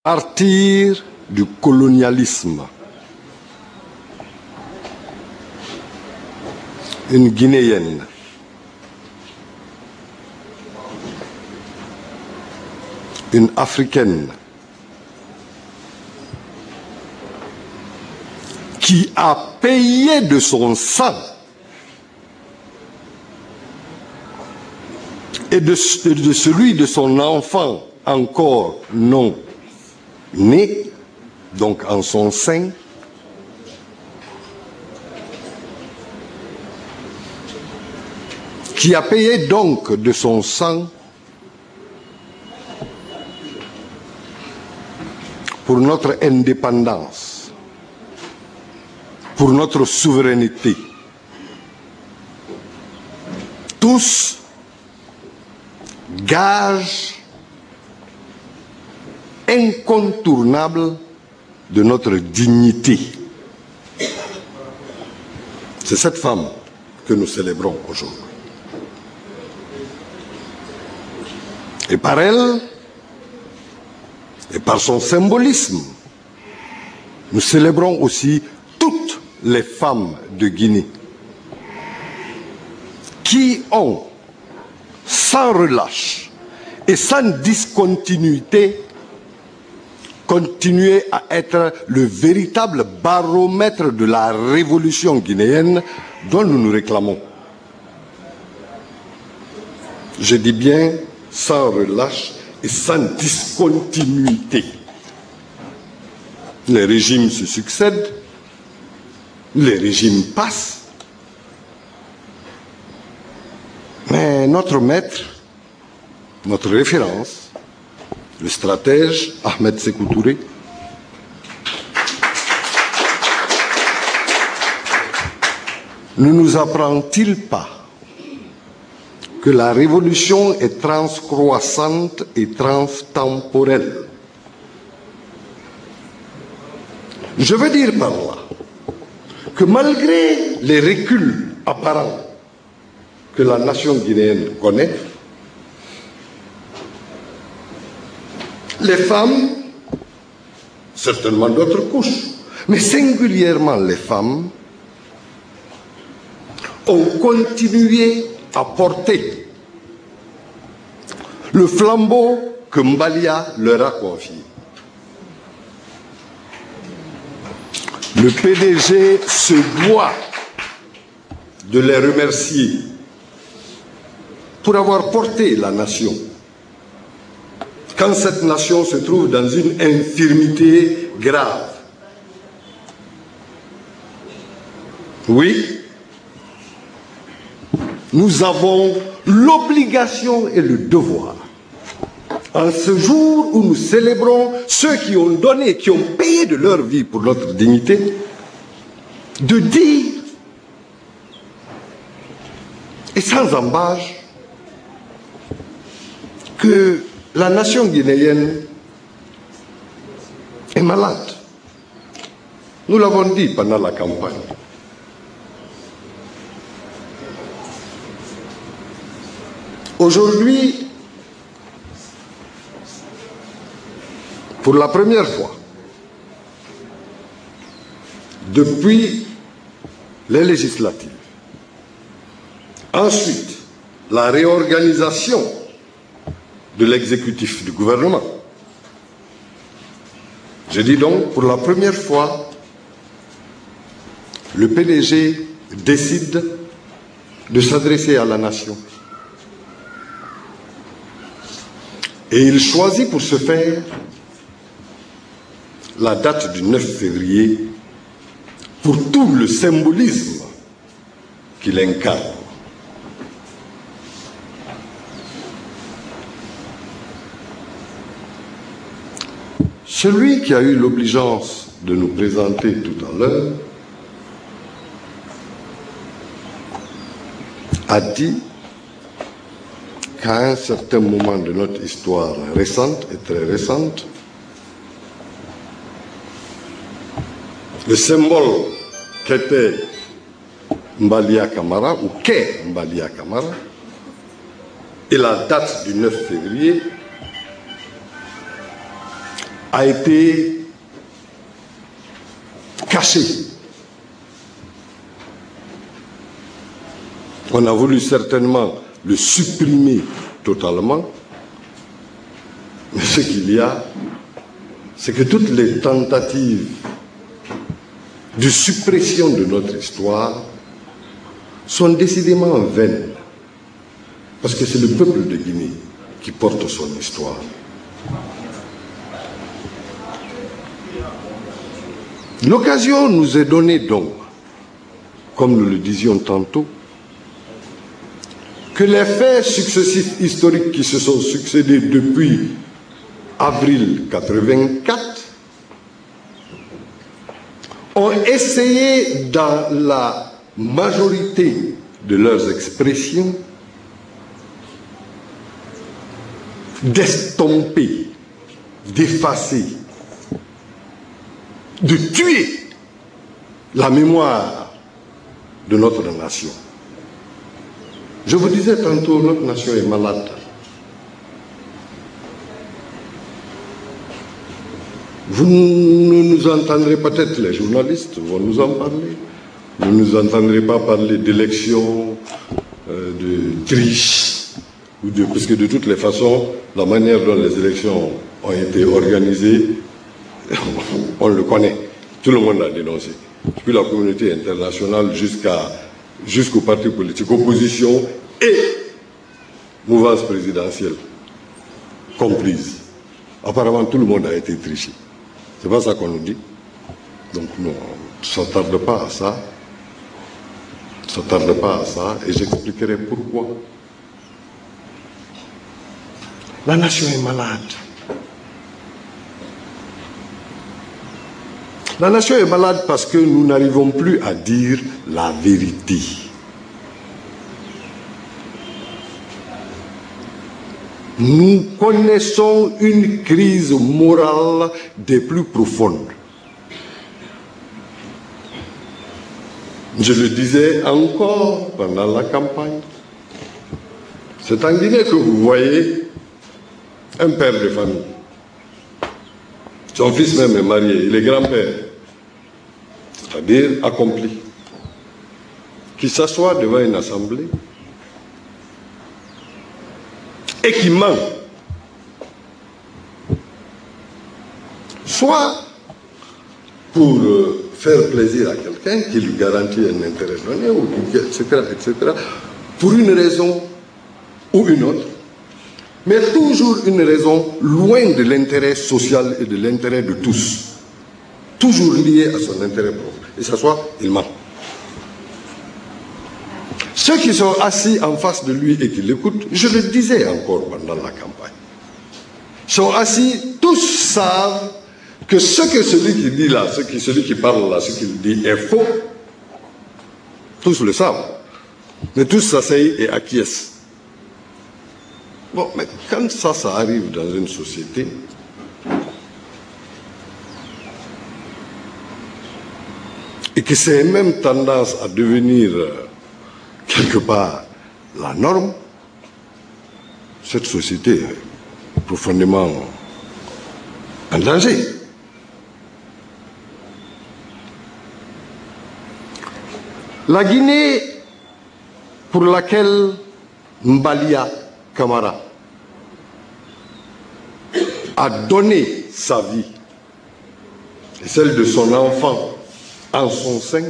Partir du colonialisme. Une Guinéenne une Africaine qui a payé de son sang et de celui de son enfant encore non né, donc en son sein, qui a payé donc de son sang pour notre indépendance, pour notre souveraineté. Tous gages incontournables de notre dignité. C'est cette femme que nous célébrons aujourd'hui. Et par elle, et par son symbolisme, nous célébrons aussi toutes les femmes de Guinée qui ont, sans relâche et sans discontinuité, continué à être le véritable baromètre de la révolution guinéenne dont nous nous réclamons. Je dis bien sans relâche et sans discontinuité. Les régimes se succèdent, les régimes passent, mais notre maître, notre référence, le stratège Ahmed Sékou Touré, ne nous apprend-il pas que la révolution est transcroissante et transtemporelle? Je veux dire par là que malgré les reculs apparents que la nation guinéenne connaît, les femmes, certainement d'autres couches, mais singulièrement les femmes, ont continué à porter le flambeau que Mbalia leur a confié. Le PDG se doit de les remercier pour avoir porté la nation quand cette nation se trouve dans une infirmité grave. Oui, nous avons l'obligation et le devoir, en ce jour où nous célébrons ceux qui ont donné, qui ont payé de leur vie pour notre dignité, de dire, et sans ambages, que la nation guinéenne est malade. Nous l'avons dit pendant la campagne. Aujourd'hui, pour la première fois, depuis les législatives, ensuite la réorganisation de l'exécutif du gouvernement, je dis donc pour la première fois, le PDG décide de s'adresser à la nation. Et il choisit pour ce faire la date du 9 février pour tout le symbolisme qu'il incarne. Celui qui a eu l'obligeance de nous présenter tout à l'heure a dit qu'à un certain moment de notre histoire récente et très récente, le symbole qu'était Mbalia Camara, ou qu'est Mbalia Camara, et la date du 9 février a été caché. On a voulu certainement le supprimer totalement, mais ce qu'il y a, c'est que toutes les tentatives de suppression de notre histoire sont décidément vaines, parce que c'est le peuple de Guinée qui porte son histoire. L'occasion nous est donnée donc, comme nous le disions tantôt, que les faits successifs historiques qui se sont succédés depuis avril 84 ont essayé dans la majorité de leurs expressions d'estomper, d'effacer, de tuer la mémoire de notre nation. Je vous disais tantôt, notre nation est malade. Vous ne nous entendrez peut-être, les journalistes vont nous en parler. Vous ne nous entendrez pas parler d'élections, de triche, parce que de toutes les façons, la manière dont les élections ont été organisées, on le connaît. Tout le monde l'a dénoncé. Depuis la communauté internationale jusqu'aux partis politiques, opposition et mouvance présidentielle comprise. Apparemment, tout le monde a été triché. C'est pas ça qu'on nous dit. Donc, nous, on ne s'attarde pas à ça. On ne s'attarde pas à ça, et j'expliquerai pourquoi. La nation est malade. La nation est malade parce que nous n'arrivons plus à dire la vérité. Nous connaissons une crise morale des plus profondes. Je le disais encore pendant la campagne. C'est en Guinée que vous voyez un père de famille. Son fils même est marié, il est grand-père, c'est-à-dire accompli, qui s'assoit devant une assemblée et qui ment, soit pour faire plaisir à quelqu'un qui lui garantit un intérêt donné, ou, etc., pour une raison ou une autre, mais toujours une raison loin de l'intérêt social et de l'intérêt de tous, toujours liée à son intérêt propre. Et s'assoit, il ment. Ceux qui sont assis en face de lui et qui l'écoutent, je le disais encore pendant la campagne, sont assis, tous savent que ce que celui qui dit là, celui qui parle là, ce qu'il dit est faux. Tous le savent. Mais tous s'asseyent et acquiescent. Bon, mais quand ça arrive dans une société, et que c'est même tendance à devenir quelque part la norme, cette société est profondément en danger. La Guinée, pour laquelle Mbalia Camara a donné sa vie et celle de son enfant en son sein,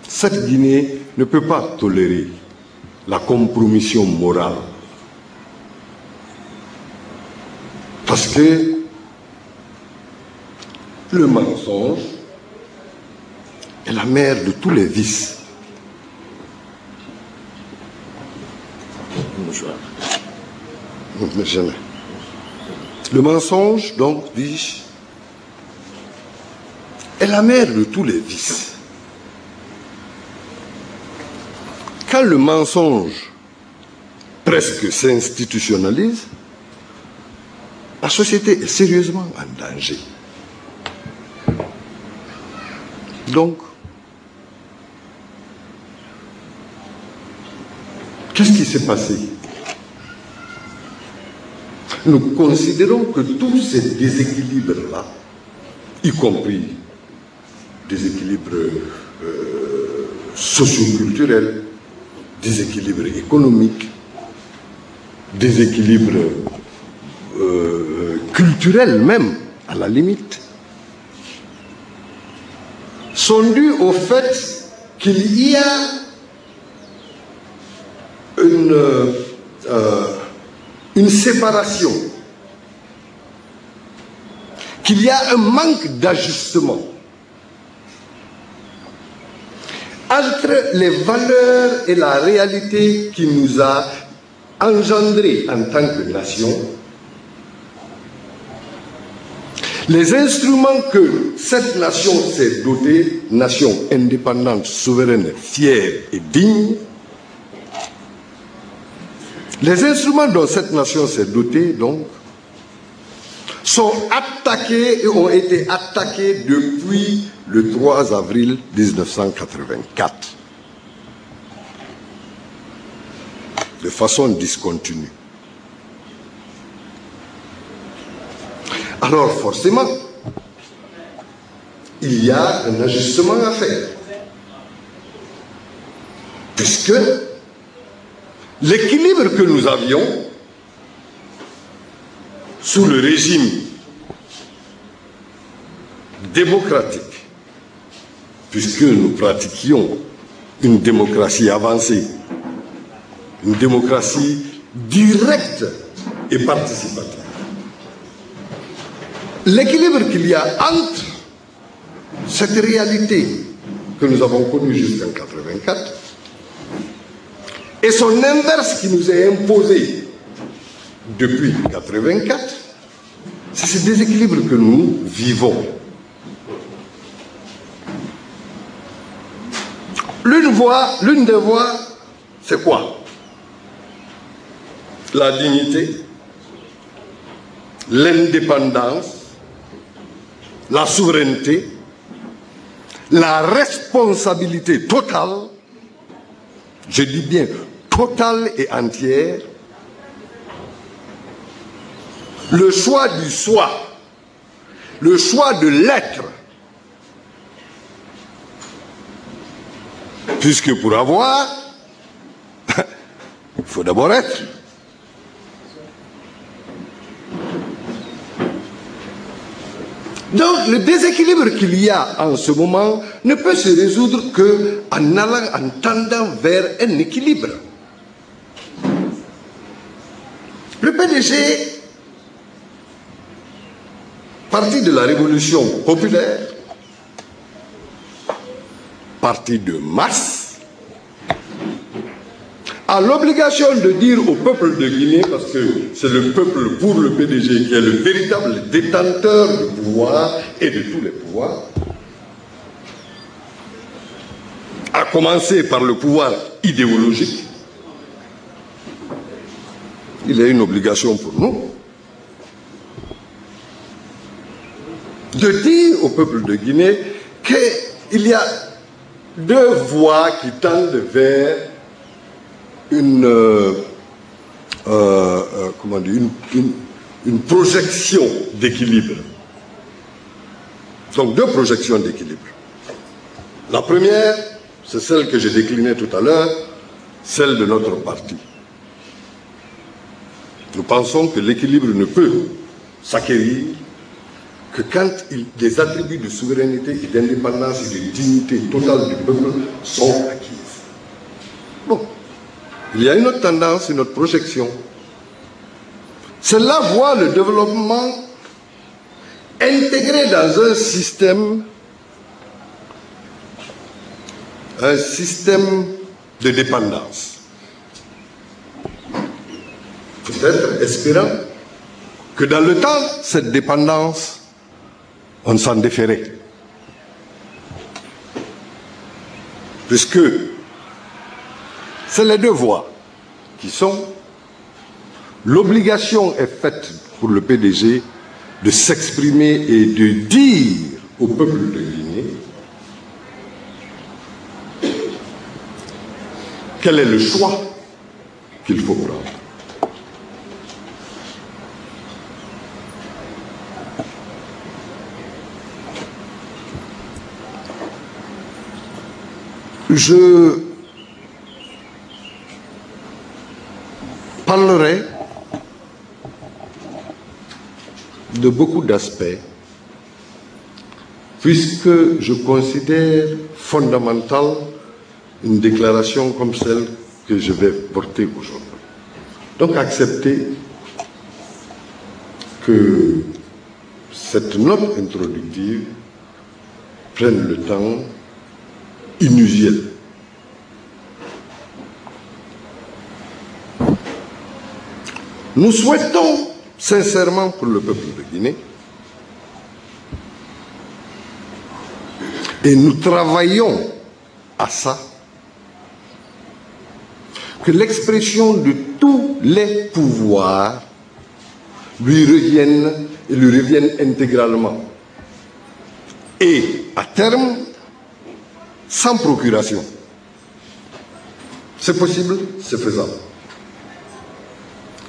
cette Guinée ne peut pas tolérer la compromission morale. Parce que le mensonge est la mère de tous les vices. Le mensonge, donc, dis-je, est la mère de tous les vices. Quand le mensonge presque s'institutionnalise, la société est sérieusement en danger. Donc, qu'est-ce qui s'est passé? nous considérons que tous ces déséquilibres-là, y compris déséquilibres socioculturels, déséquilibres économiques, déséquilibres culturels même, à la limite, sont dus au fait qu'il y a une séparation, qu'il y a un manque d'ajustement entre les valeurs et la réalité qui nous a engendrés en tant que nation, les instruments que cette nation s'est dotée, nation indépendante, souveraine, fière et digne, les instruments dont cette nation s'est dotée, donc, sont attaqués et ont été attaqués depuis le 3 avril 1984, de façon discontinue. Alors forcément, il y a un ajustement à faire, puisque l'équilibre que nous avions sous le régime démocratique, puisque nous pratiquions une démocratie avancée, une démocratie directe et participative. L'équilibre qu'il y a entre cette réalité que nous avons connue jusqu'en 1984 et son inverse qui nous est imposé depuis 1984, c'est ce déséquilibre que nous vivons. L'une des voies, c'est quoi? La dignité, l'indépendance, la souveraineté, la responsabilité totale, je dis bien totale et entière, le choix du soi, le choix de l'être. Puisque pour avoir, il faut d'abord être. Donc le déséquilibre qu'il y a en ce moment ne peut se résoudre qu'en tendant vers un équilibre. Le PDG, parti de la révolution populaire, parti de masse, a l'obligation de dire au peuple de Guinée, parce que c'est le peuple pour le PDG qui est le véritable détenteur du pouvoir et de tous les pouvoirs, à commencer par le pouvoir idéologique, il y a une obligation pour nous de dire au peuple de Guinée qu'il y a deux voies qui tendent vers une projection d'équilibre. Donc deux projections d'équilibre. La première, c'est celle que j'ai déclinée tout à l'heure, celle de notre parti. Nous pensons que l'équilibre ne peut s'acquérir que quand les attributs de souveraineté et d'indépendance et de dignité totale du peuple sont acquises. Bon, il y a une autre tendance, une autre projection. Celle-là voit le développement intégré dans un système de dépendance. Peut-être espérant que dans le temps, cette dépendance, on s'en déférait. Puisque c'est les deux voies qui sont, l'obligation est faite pour le PDG de s'exprimer et de dire au peuple de Guinée quel est le choix qu'il faut prendre. Je parlerai de beaucoup d'aspects, puisque je considère fondamentale une déclaration comme celle que je vais porter aujourd'hui. Donc acceptez que cette note introductive prenne le temps inusuel. Nous souhaitons sincèrement pour le peuple de Guinée et nous travaillons à ça, que l'expression de tous les pouvoirs lui revienne intégralement et à terme sans procuration. C'est possible, c'est faisable.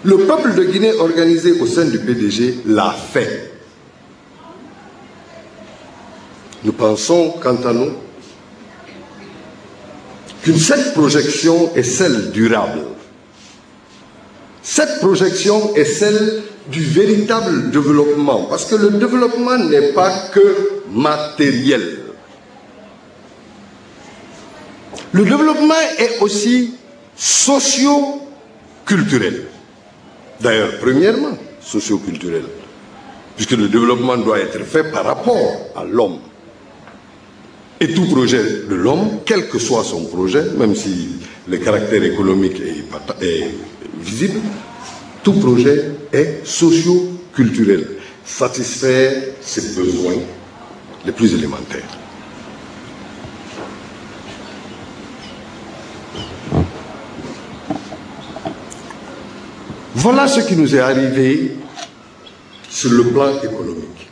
Le peuple de Guinée organisé au sein du PDG l'a fait. Nous pensons, quant à nous, que cette projection est celle durable. Cette projection est celle du véritable développement, parce que le développement n'est pas que matériel. Le développement est aussi socio-culturel. D'ailleurs, premièrement, socio-culturel, puisque le développement doit être fait par rapport à l'homme. Et tout projet de l'homme, quel que soit son projet, même si le caractère économique est visible, tout projet est socio-culturel, satisfaire ses besoins les plus élémentaires. Voilà ce qui nous est arrivé sur le plan économique.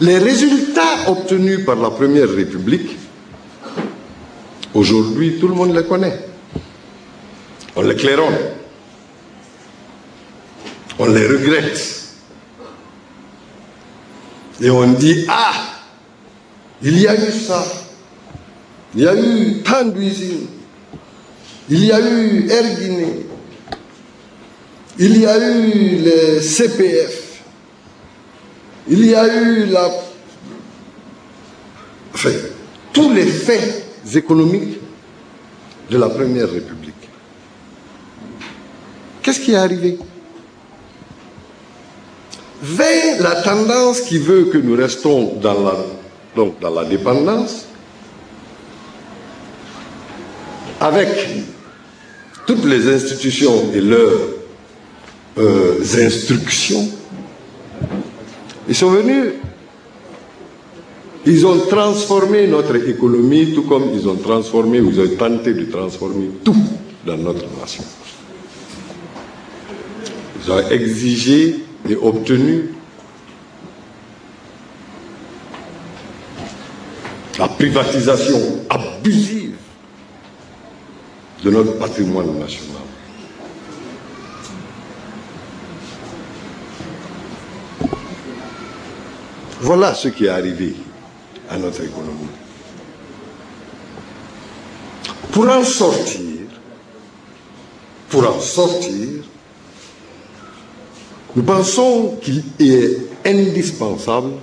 Les résultats obtenus par la Première République, aujourd'hui, tout le monde les connaît. On les claironne. On les regrette. Et on dit, ah, il y a eu ça. Il y a eu tant d'usines. Il y a eu Air Guinée. Il y a eu les CPF. Il y a eu tous les faits économiques de la Première République. Qu'est-ce qui est arrivé? Vers la tendance qui veut que nous restons dans la dépendance, avec toutes les institutions et leurs instructions, ils sont venus, ils ont transformé notre économie, tout comme ils ont transformé, ou ils ont tenté de transformer tout dans notre nation. Ils ont exigé et obtenu la privatisation abusive de notre patrimoine national. Voilà ce qui est arrivé à notre économie. Pour en sortir, nous pensons qu'il est indispensable